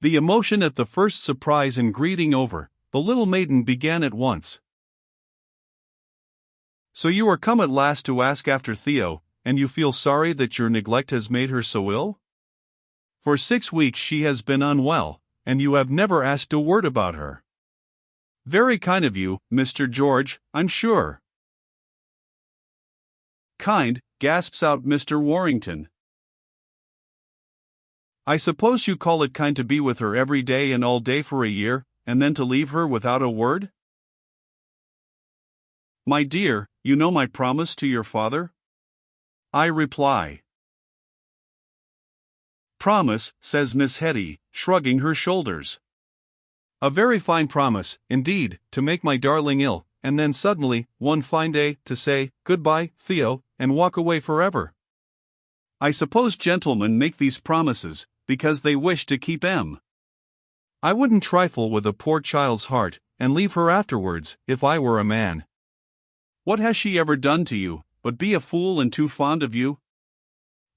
The emotion at the first surprise and greeting over, the little maiden began at once. So you are come at last to ask after Theo, and you feel sorry that your neglect has made her so ill? For 6 weeks she has been unwell, and you have never asked a word about her. Very kind of you, Mr. George, I'm sure. Kind, gasps out Mr. Warrington. I suppose you call it kind to be with her every day and all day for a year, and then to leave her without a word? My dear, you know my promise to your father? I reply. Promise, says Miss Hetty, shrugging her shoulders. A very fine promise, indeed, to make my darling ill, and then suddenly, one fine day, to say, "Goodbye, Theo," and walk away forever. I suppose gentlemen make these promises, because they wish to keep M. I wouldn't trifle with a poor child's heart, and leave her afterwards, if I were a man. What has she ever done to you, but be a fool and too fond of you?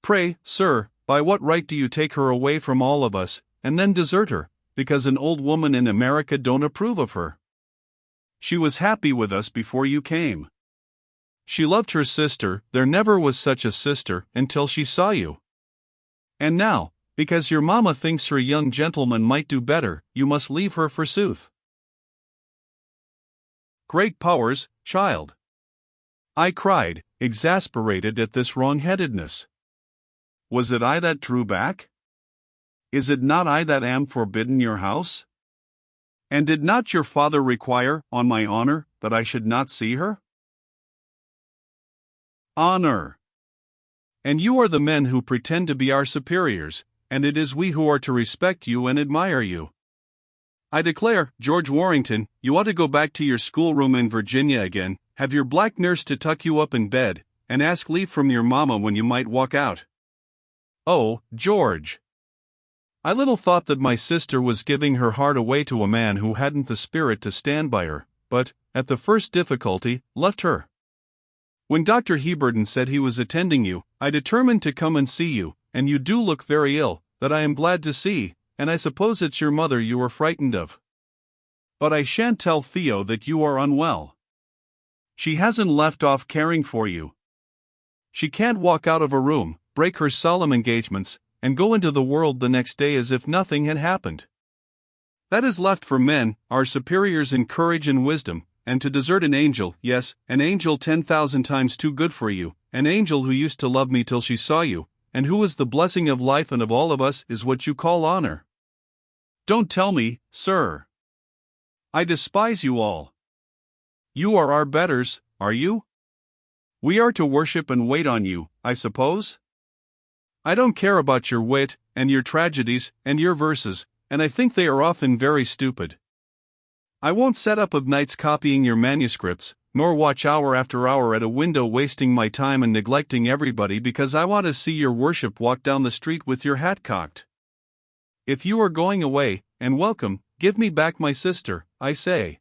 Pray, sir, by what right do you take her away from all of us, and then desert her, because an old woman in America don't approve of her? She was happy with us before you came. She loved her sister, there never was such a sister, until she saw you. And now, because your mamma thinks her young gentleman might do better, you must leave her forsooth. Great powers, child! I cried, exasperated at this wrong-headedness. Was it I that drew back? Is it not I that am forbidden your house? And did not your father require, on my honor, that I should not see her? Honor! And you are the men who pretend to be our superiors, and it is we who are to respect you and admire you. I declare, George Warrington, you ought to go back to your schoolroom in Virginia again, have your black nurse to tuck you up in bed, and ask leave from your mamma when you might walk out. Oh, George! I little thought that my sister was giving her heart away to a man who hadn't the spirit to stand by her, but, at the first difficulty, left her. When Dr. Heberden said he was attending you, I determined to come and see you, and you do look very ill, that I am glad to see, and I suppose it's your mother you were frightened of. But I shan't tell Theo that you are unwell. She hasn't left off caring for you. She can't walk out of a room, break her solemn engagements, and go into the world the next day as if nothing had happened. That is left for men, our superiors in courage and wisdom, and to desert an angel, yes, an angel 10,000 times too good for you, an angel who used to love me till she saw you, and who is the blessing of life and of all of us, is what you call honor. Don't tell me, sir. I despise you all. You are our betters, are you? We are to worship and wait on you, I suppose? I don't care about your wit, and your tragedies, and your verses, and I think they are often very stupid. I won't set up of nights copying your manuscripts, nor watch hour after hour at a window wasting my time and neglecting everybody because I want to see your worship walk down the street with your hat cocked. If you are going away, and welcome, give me back my sister, I say.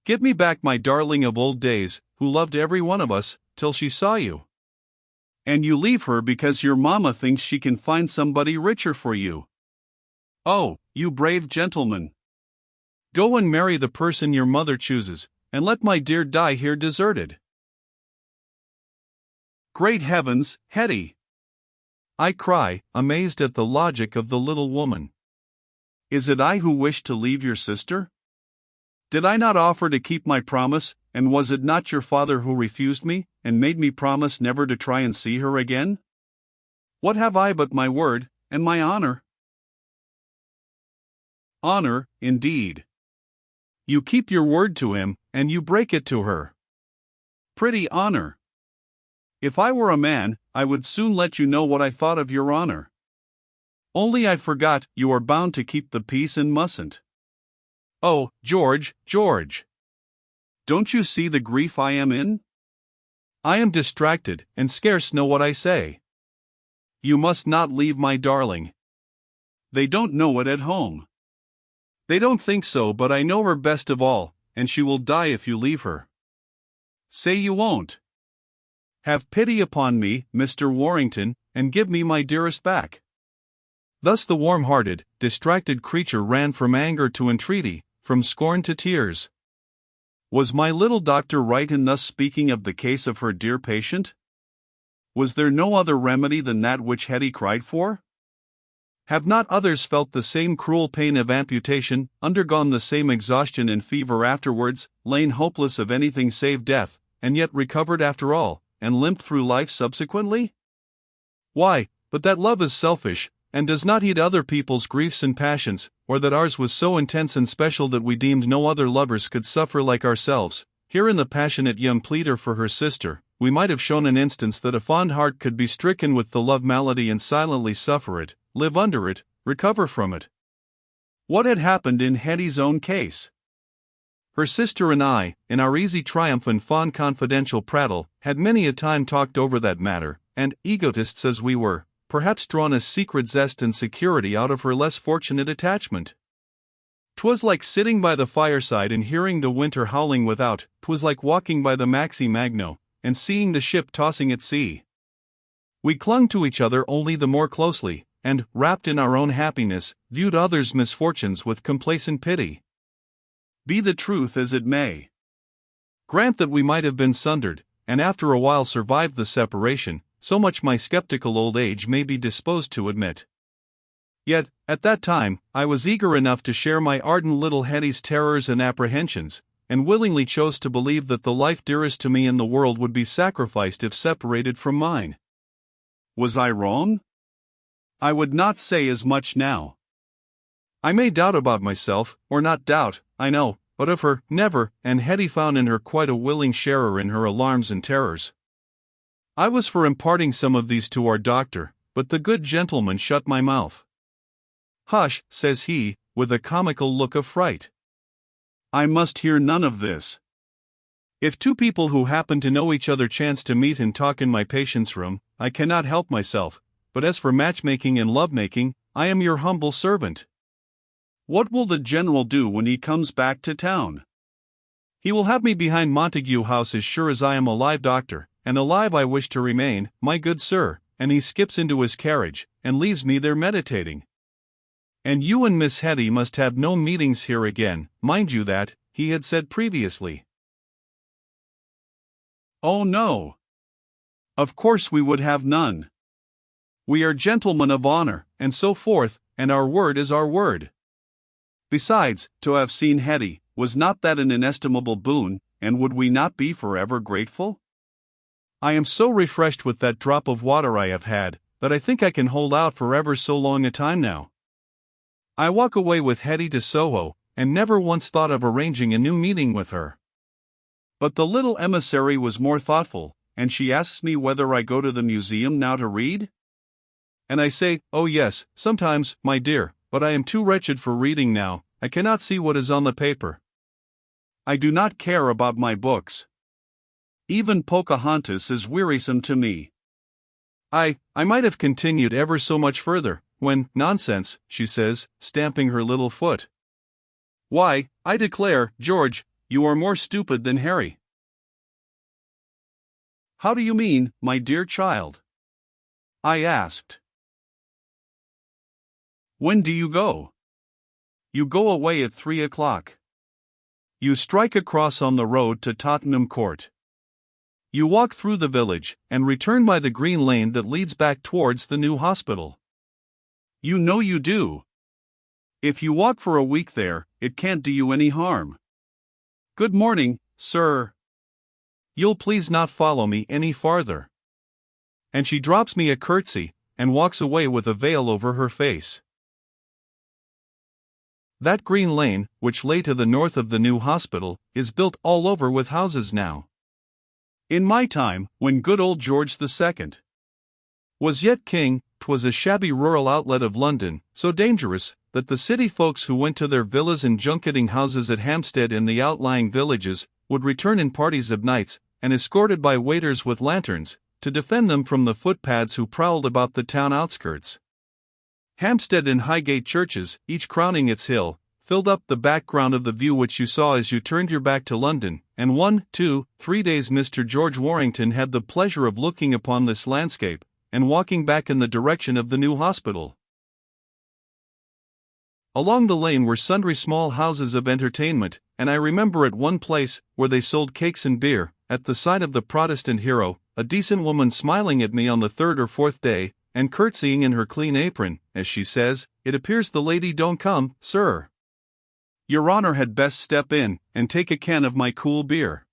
Give me back my darling of old days, who loved every one of us, till she saw you. And you leave her because your mamma thinks she can find somebody richer for you. Oh, you brave gentleman! Go and marry the person your mother chooses, and let my dear die here deserted. Great heavens, Hetty! I cry, amazed at the logic of the little woman. Is it I who wish to leave your sister? Did I not offer to keep my promise, and was it not your father who refused me, and made me promise never to try and see her again? What have I but my word, and my honor? Honor, indeed. You keep your word to him, and you break it to her. Pretty honor! If I were a man, I would soon let you know what I thought of your honor. Only I forgot, you are bound to keep the peace and mustn't. Oh, George, George! Don't you see the grief I am in? I am distracted, and scarce know what I say. You must not leave my darling. They don't know it at home. They don't think so, but I know her best of all, and she will die if you leave her. Say you won't. Have pity upon me, Mr. Warrington, and give me my dearest back. Thus the warm-hearted, distracted creature ran from anger to entreaty, from scorn to tears. Was my little doctor right in thus speaking of the case of her dear patient? Was there no other remedy than that which Hetty cried for? Have not others felt the same cruel pain of amputation, undergone the same exhaustion and fever afterwards, lain hopeless of anything save death, and yet recovered after all, and limped through life subsequently? Why, but that love is selfish, and does not heed other people's griefs and passions, or that ours was so intense and special that we deemed no other lovers could suffer like ourselves. Here in the passionate young pleader for her sister, we might have shown an instance that a fond heart could be stricken with the love malady and silently suffer it, live under it, recover from it. What had happened in Hetty's own case? Her sister and I, in our easy triumph and fond confidential prattle, had many a time talked over that matter, and, egotists as we were, perhaps drawn a secret zest and security out of her less fortunate attachment. 'Twas like sitting by the fireside and hearing the winter howling without, 'twas like walking by the Maxi Magno, and seeing the ship tossing at sea. We clung to each other only the more closely, and, wrapped in our own happiness, viewed others' misfortunes with complacent pity. Be the truth as it may. Grant that we might have been sundered, and after a while survived the separation, so much my skeptical old age may be disposed to admit. Yet, at that time, I was eager enough to share my ardent little Hetty's terrors and apprehensions, and willingly chose to believe that the life dearest to me in the world would be sacrificed if separated from mine. Was I wrong? I would not say as much now. I may doubt about myself, or not doubt, I know, but of her, never, and Hetty found in her quite a willing sharer in her alarms and terrors. I was for imparting some of these to our doctor, but the good gentleman shut my mouth. "Hush," says he, with a comical look of fright. "I must hear none of this. If two people who happen to know each other chance to meet and talk in my patient's room, I cannot help myself, but as for matchmaking and lovemaking, I am your humble servant. What will the general do when he comes back to town? He will have me behind Montague House as sure as I am alive, doctor, and alive I wish to remain, my good sir," and he skips into his carriage, and leaves me there meditating. "And you and Miss Hetty must have no meetings here again, mind you that," he had said previously. Oh no. Of course we would have none. We are gentlemen of honor, and so forth, and our word is our word. Besides, to have seen Hetty, was not that an inestimable boon, and would we not be forever grateful? I am so refreshed with that drop of water I have had, that I think I can hold out for ever so long a time now. I walk away with Hetty to Soho, and never once thought of arranging a new meeting with her. But the little emissary was more thoughtful, and she asks me whether I go to the museum now to read? And I say, "Oh yes, sometimes, my dear, but I am too wretched for reading now, I cannot see what is on the paper. I do not care about my books. Even Pocahontas is wearisome to me." I might have continued ever so much further, when, "Nonsense," she says, stamping her little foot. "Why, I declare, George, you are more stupid than Harry." "How do you mean, my dear child?" I asked. "When do you go?" "You go away at 3 o'clock. You strike across on the road to Tottenham Court. You walk through the village, and return by the green lane that leads back towards the new hospital. You know you do. If you walk for a week there, it can't do you any harm. Good morning, sir. You'll please not follow me any farther." And she drops me a curtsy, and walks away with a veil over her face. That green lane, which lay to the north of the new hospital, is built all over with houses now. In my time, when good old George II was yet king, 'twas a shabby rural outlet of London, so dangerous, that the city folks who went to their villas and junketing houses at Hampstead and the outlying villages, would return in parties of nights, and escorted by waiters with lanterns, to defend them from the footpads who prowled about the town outskirts. Hampstead and Highgate churches, each crowning its hill, filled up the background of the view which you saw as you turned your back to London, and 1, 2, 3 days Mr. George Warrington had the pleasure of looking upon this landscape, and walking back in the direction of the new hospital. Along the lane were sundry small houses of entertainment, and I remember at one place, where they sold cakes and beer, at the side of the Protestant hero, a decent woman smiling at me on the third or fourth day, and curtsying in her clean apron, as she says, "It appears the lady don't come, sir. Your Honor had best step in, and take a can of my cool beer."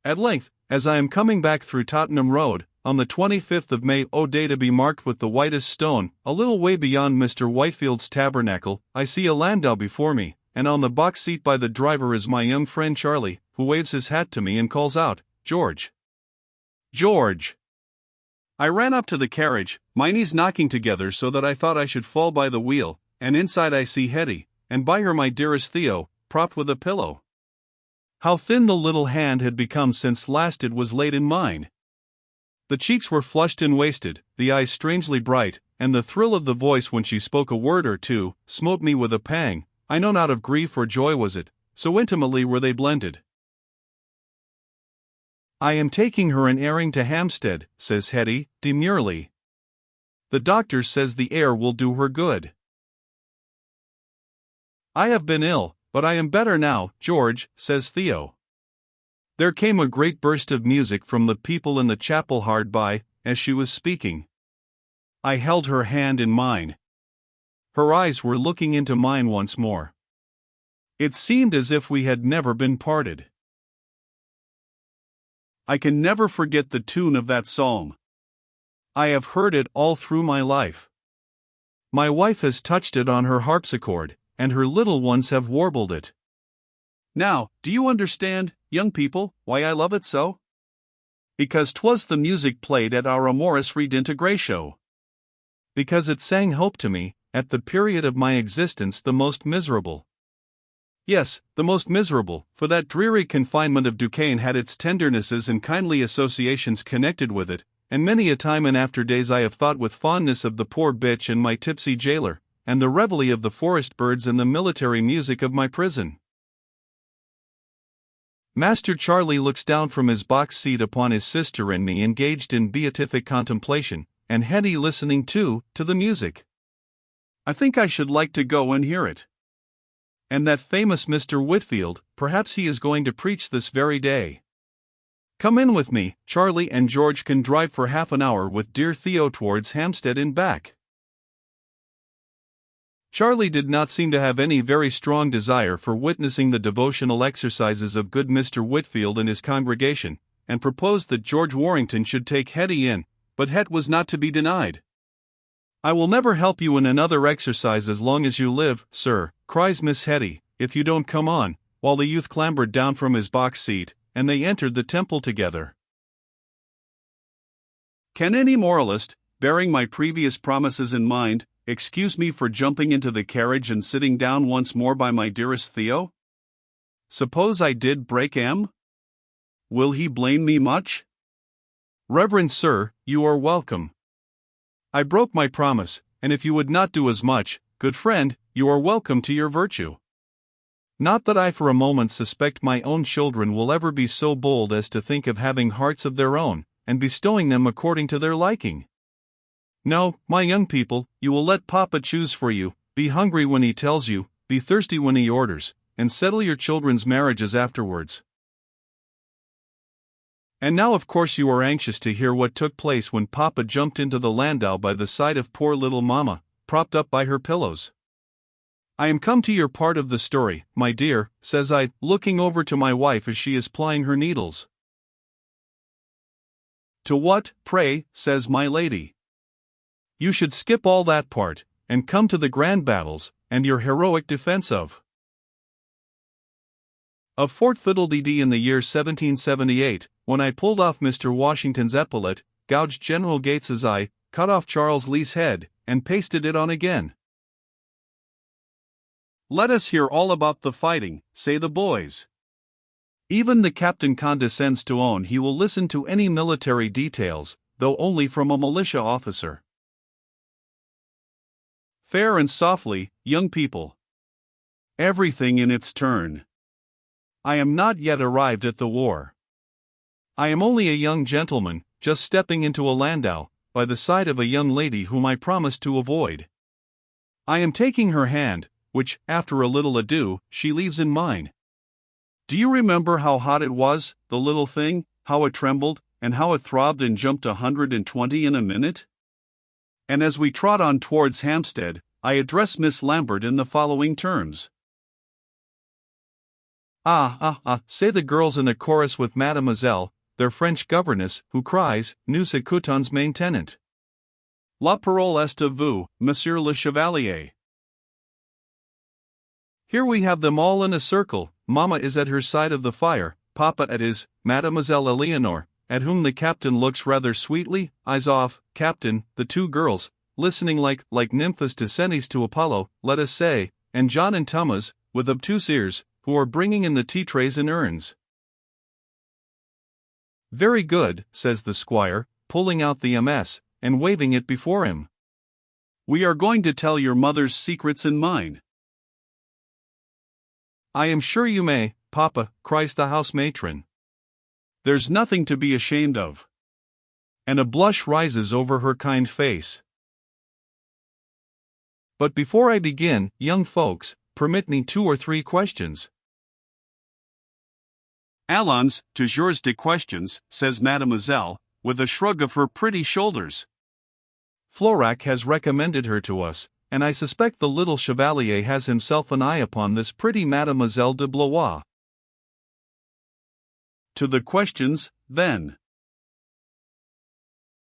At length, as I am coming back through Tottenham Road, on the 25th of May, O day to be marked with the whitest stone, a little way beyond Mr. Whitefield's tabernacle, I see a landau before me, and on the box seat by the driver is my young friend Charlie, who waves his hat to me and calls out, "George! George!" I ran up to the carriage, my knees knocking together so that I thought I should fall by the wheel, and inside I see Hetty, and by her my dearest Theo, propped with a pillow. How thin the little hand had become since last it was laid in mine! The cheeks were flushed and wasted, the eyes strangely bright, and the thrill of the voice when she spoke a word or two smote me with a pang. I know not of grief or joy was it, so intimately were they blended. "I am taking her an airing to Hampstead," says Hetty, demurely. "The doctor says the air will do her good." "I have been ill, but I am better now, George," says Theo. There came a great burst of music from the people in the chapel hard by, as she was speaking. I held her hand in mine. Her eyes were looking into mine once more. It seemed as if we had never been parted. I can never forget the tune of that psalm. I have heard it all through my life. My wife has touched it on her harpsichord, and her little ones have warbled it. Now, do you understand, young people, why I love it so? Because 'twas the music played at our Immerse redintegratio. Because it sang hope to me, at the period of my existence the most miserable. Yes, the most miserable, for that dreary confinement of Duquesne had its tendernesses and kindly associations connected with it, and many a time in after days I have thought with fondness of the poor bitch and my tipsy jailer, and the reveille of the forest birds and the military music of my prison. Master Charlie looks down from his box seat upon his sister and me engaged in beatific contemplation, and Hetty listening too, to the music. I think I should like to go and hear it. And that famous Mr. Whitfield, perhaps he is going to preach this very day. Come in with me, Charlie, and George can drive for half an hour with dear Theo towards Hampstead and back. Charlie did not seem to have any very strong desire for witnessing the devotional exercises of good Mr. Whitfield and his congregation, and proposed that George Warrington should take Hetty in, but Het was not to be denied. "I will never help you in another exercise as long as you live, sir," cries Miss Hetty, "if you don't come on," while the youth clambered down from his box seat, and they entered the temple together. Can any moralist, bearing my previous promises in mind, excuse me for jumping into the carriage and sitting down once more by my dearest Theo? Suppose I did break M? Will he blame me much? Reverend sir, you are welcome. I broke my promise, and if you would not do as much, good friend, you are welcome to your virtue. Not that I for a moment suspect my own children will ever be so bold as to think of having hearts of their own, and bestowing them according to their liking. No, my young people, you will let Papa choose for you, be hungry when he tells you, be thirsty when he orders, and settle your children's marriages afterwards. And now of course you are anxious to hear what took place when Papa jumped into the landau by the side of poor little Mama, propped up by her pillows. I am come to your part of the story, my dear, says I, looking over to my wife as she is plying her needles. To what, pray, says my lady. You should skip all that part, and come to the grand battles, and your heroic defense of Fort Fiddlededee in the year 1778, when I pulled off Mr. Washington's epaulet, gouged General Gates's eye, cut off Charles Lee's head, and pasted it on again. Let us hear all about the fighting, say the boys. Even the captain condescends to own he will listen to any military details, though only from a militia officer. Fair and softly, young people. Everything in its turn. I am not yet arrived at the war. I am only a young gentleman, just stepping into a landau, by the side of a young lady whom I promised to avoid. I am taking her hand, which, after a little ado, she leaves in mine. Do you remember how hot it was, the little thing, how it trembled, and how it throbbed and jumped 120 in a minute? And as we trot on towards Hampstead, I address Miss Lambert in the following terms. Say the girls in a chorus with Mademoiselle, their French governess, who cries, Nous écoutons maintenant. La parole est à vous, Monsieur le Chevalier. Here we have them all in a circle. Mamma is at her side of the fire, Papa at his, Mademoiselle Eleanor, at whom the captain looks rather sweetly, eyes off, Captain, the two girls, listening like nymphs to Ceres to Apollo, let us say, and John and Thomas, with obtuse ears, who are bringing in the tea trays and urns. Very good, says the squire, pulling out the MS, and waving it before him. We are going to tell your mother's secrets and mine. I am sure you may, Papa, cries the house matron. There's nothing to be ashamed of. And a blush rises over her kind face. But before I begin, young folks, permit me 2 or 3 questions. Allons, toujours de questions, says Mademoiselle, with a shrug of her pretty shoulders. Florac has recommended her to us, and I suspect the little Chevalier has himself an eye upon this pretty Mademoiselle de Blois. To the questions, then.